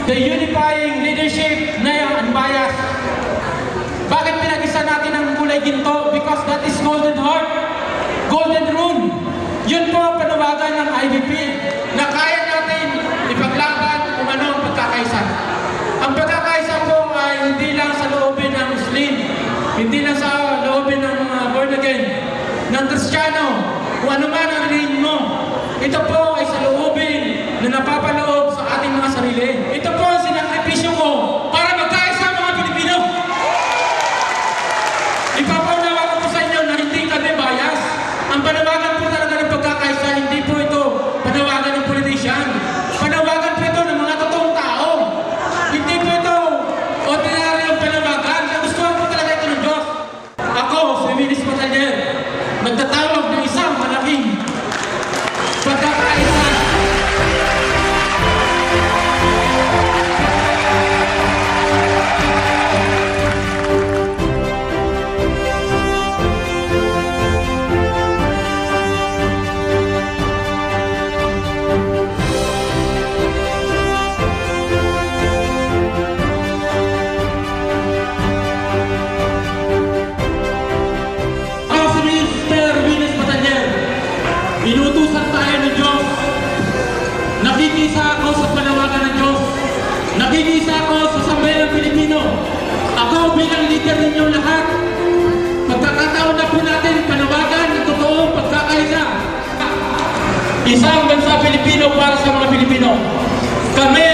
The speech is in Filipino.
the unifying leadership na unbiased. Bakit pinag-isa natin ang kulay ginto? Because that is golden heart, golden rule. Yun po ang panawagan ng IBP na kaya natin ipaglaban kung ano ang pagkakaisa. Ang pagkakaisa po ay hindi lang sa loobin ng Muslim, hindi lang sa loobin ng mga born again, ng Kristiyano, kung ano man ang religion mo. Ito po ay sa loobin na napapaloob sa ating mga sarili. Ito po ang sinakripisyo ko para magkaisa ang mga Pilipino. Ipapaunawa ko sa inyo na hindi kami bias. Ang panawagan po talaga ng pagkakaisa, hindi po ito panawagan ng politician. Panawagan po ito ng mga totoong tao. Hindi po ito ordinaryong panawagan. Nagustuhan po talaga ito ng Diyos. Ako, si Willis Batalyer, nagtatawag ng isang malaking pagkakaisa. Inutusan tayo ng Diyos. Nakikisa ako sa panawagan ng Diyos. Nakikisa ako sa sambayang Pilipino. Ako bilang leader ninyo lahat. Pagkakataon na po natin panawagan ng totoong pagkakaisa. Isang bansa Pilipino para sa mga Pilipino. Kami